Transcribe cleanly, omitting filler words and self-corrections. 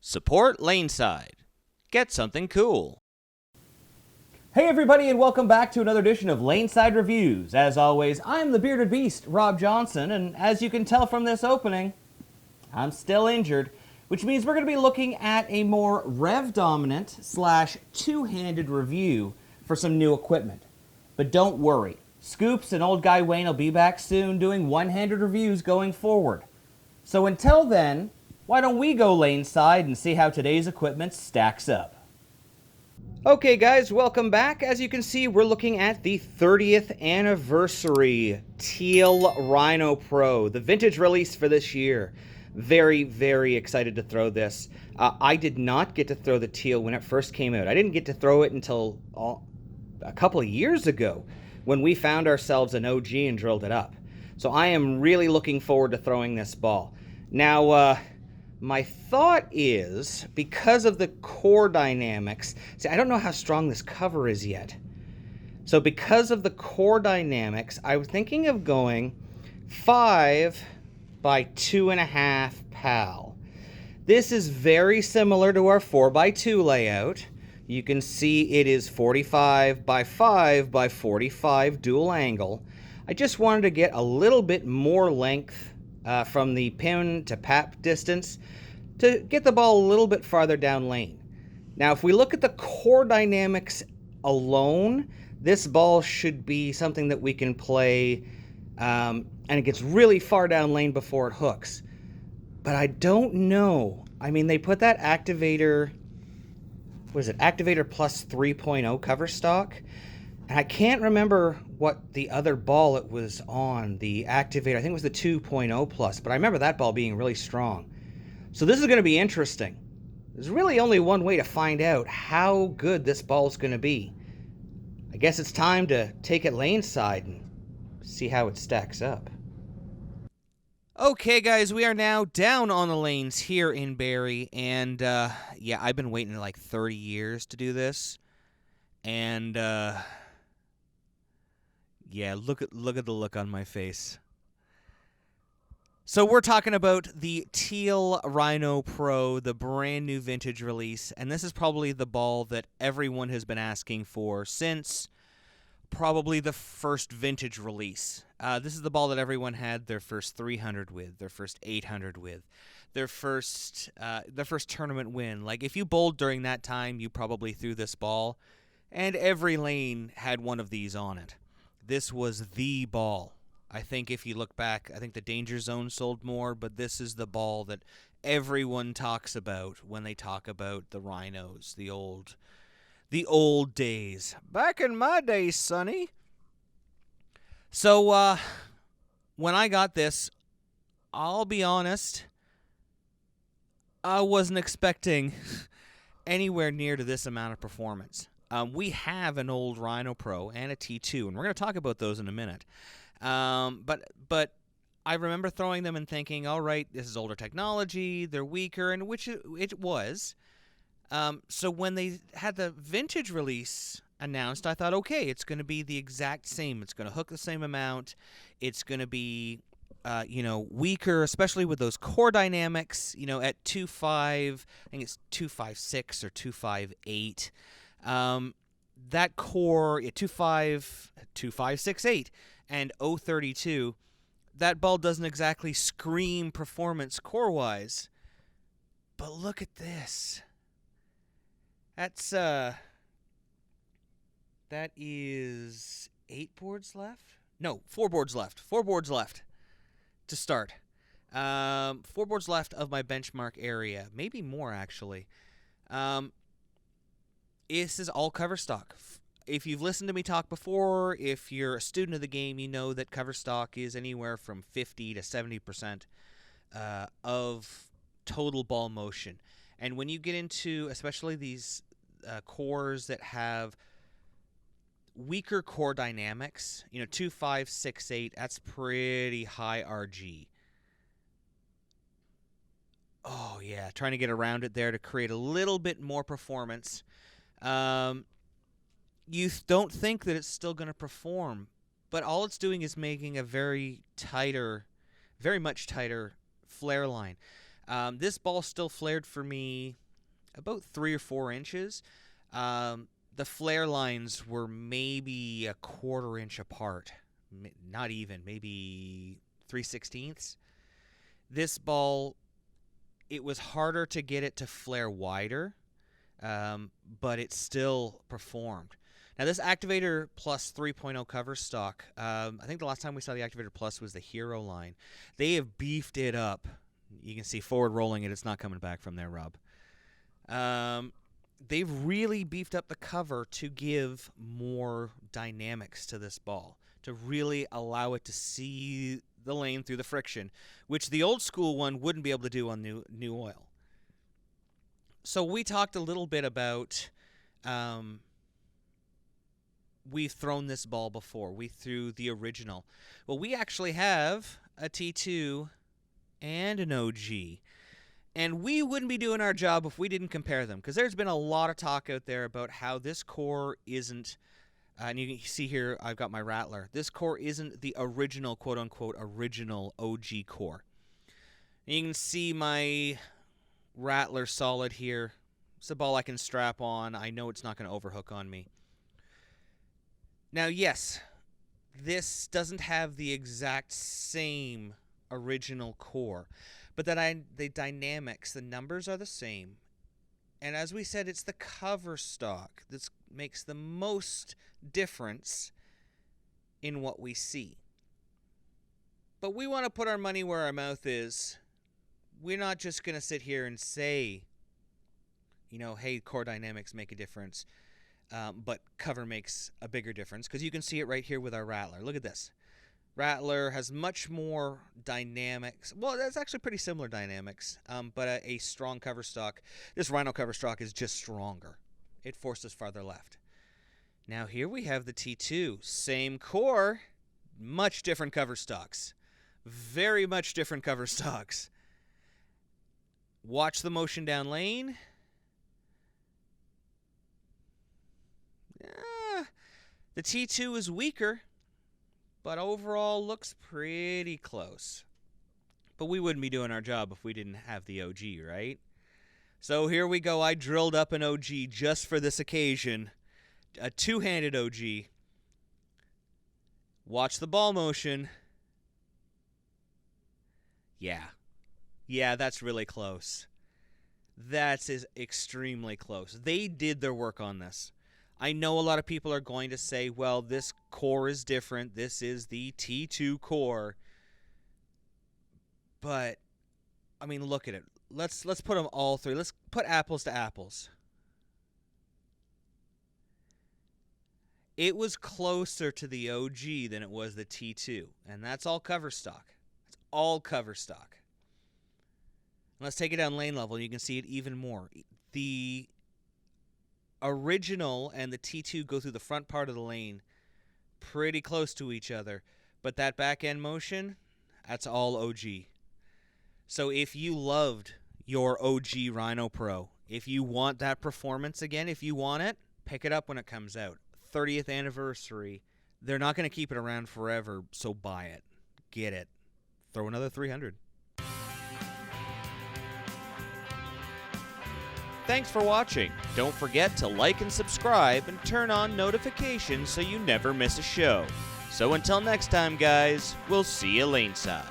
Support LaneSide. Get something cool. Hey everybody, and welcome back to another edition of LaneSide Reviews. As always, I'm the bearded beast, Rob Johnson, and as you can tell from this opening, I'm still injured, which means we're going to be looking at a more rev-dominant / two-handed review for some new equipment. But don't worry, Scoops and Old Guy Wayne will be back soon doing one-handed reviews going forward. So until then, why don't we go LaneSide and see how today's equipment stacks up. Okay guys, welcome back. As you can see, we're looking at the 30th anniversary Teal RhinoPro, the vintage release for this year. Very, very excited to throw this. I did not get to throw the Teal when it first came out. I didn't get to throw it until a couple of years ago when we found ourselves an OG and drilled it up. So I am really looking forward to throwing this ball. Now, my thought is, because of the core dynamics, see, I don't know how strong this cover is yet. So because of the core dynamics, I was thinking of going 5 by 2.5 PAL. This is very similar to our 4x2 layout. You can see it is 45 by 5 by 45 dual angle. I just wanted to get a little bit more length from the pin to pap distance to get the ball a little bit farther down lane. Now, if we look at the core dynamics alone, this ball should be something that we can play and it gets really far down lane before it hooks. But I don't know. I mean, they put that activator, what is it, activator plus 3.0 cover stock. And I can't remember what the other ball it was on, the activator. I think it was the 2.0 plus, but I remember that ball being really strong. So this is going to be interesting. There's really only one way to find out how good this ball is going to be. I guess it's time to take it LaneSide and see how it stacks up. Okay, guys, we are now down on the lanes here in Barrie, and yeah, I've been waiting like 30 years to do this, and yeah, look at the look on my face. So we're talking about the Teal RhinoPro, the brand new vintage release, and this is probably the ball that everyone has been asking for since probably the first vintage release. This is the ball that everyone had their first 300 with, their first 800 with, their first tournament win. Like, if you bowled during that time, you probably threw this ball, and every lane had one of these on it. This was the ball. I think if you look back, I think the Danger Zone sold more, but this is the ball that everyone talks about when they talk about the Rhinos, the old days. Back in my day, Sonny. So, when I got this, I'll be honest, I wasn't expecting anywhere near to this amount of performance. We have an old RhinoPro and a T2, and we're going to talk about those in a minute. But I remember throwing them and thinking, all right, this is older technology, they're weaker, and which it was. So when they had the vintage release announced, I thought, okay, it's going to be the exact same. It's going to hook the same amount. It's going to be, weaker, especially with those core dynamics, at 2.5, I think it's 2.56 or 2.58. That core at 2.568 and 0.32, that ball doesn't exactly scream performance core-wise. But look at this. That's, that is 8 boards left? No, 4 boards left. 4 boards left to start. 4 boards left of my benchmark area. Maybe more, actually. This is all cover stock. If you've listened to me talk before, if you're a student of the game, you know that cover stock is anywhere from 50 to 70% of total ball motion. And when you get into, especially these cores that have weaker core dynamics, 2.568, that's pretty high RG. Oh, yeah, trying to get around it there to create a little bit more performance. You don't think that it's still going to perform, but all it's doing is making a very much tighter flare line. This ball still flared for me about 3 or 4 inches. The flare lines were maybe a 1/4 inch apart. Not even, maybe 3/16. This ball, it was harder to get it to flare wider, but it still performed. Now, this Activator Plus 3.0 cover stock, I think the last time we saw the Activator Plus was the Hero line. They have beefed it up. You can see forward rolling it. It's not coming back from there, Rob. They've really beefed up the cover to give more dynamics to this ball, to really allow it to see the lane through the friction, which the old school one wouldn't be able to do on new oil. So we talked a little bit about... we've thrown this ball before. We threw the original. Well, we actually have a T2 and an OG. And we wouldn't be doing our job if we didn't compare them, because there's been a lot of talk out there about how this core isn't, and you can see here I've got my Rattler. This core isn't the original, quote-unquote, original OG core. And you can see my Rattler solid here. It's a ball I can strap on. I know it's not going to overhook on me. Now, yes, this doesn't have the exact same original core, but the dynamics, the numbers are the same. And as we said, it's the cover stock that makes the most difference in what we see. But we want to put our money where our mouth is. We're not just going to sit here and say, you know, hey, core dynamics make a difference. But cover makes a bigger difference, because you can see it right here with our Rattler. Look at this. Rattler has much more dynamics. Well, that's actually pretty similar dynamics, but a strong cover stock. This Rhino cover stock is just stronger. It forces farther left. Now here we have the T2. Same core, much different cover stocks. Very much different cover stocks. Watch the motion down lane. The T2 is weaker, but overall looks pretty close. But we wouldn't be doing our job if we didn't have the OG, right? So here we go. I drilled up an OG just for this occasion. A two-handed OG. Watch the ball motion. Yeah, that's really close. That's extremely close. They did their work on this. I know a lot of people are going to say, well, this core is different. This is the T2 core. But, I mean, look at it. Let's put them all through. Let's put apples to apples. It was closer to the OG than it was the T2. And that's all cover stock. It's all cover stock. Let's take it down lane level. You can see it even more. The original and the T2 go through the front part of the lane pretty close to each other, but that back end motion, that's all OG. So if you loved your OG RhinoPro, if you want that performance again, if you want it, pick it up when it comes out. 30th anniversary. They're not going to keep it around forever, so buy it. Get it. Throw another 300. Thanks for watching. Don't forget to like and subscribe and turn on notifications so you never miss a show. So until next time, guys, we'll see you laneside.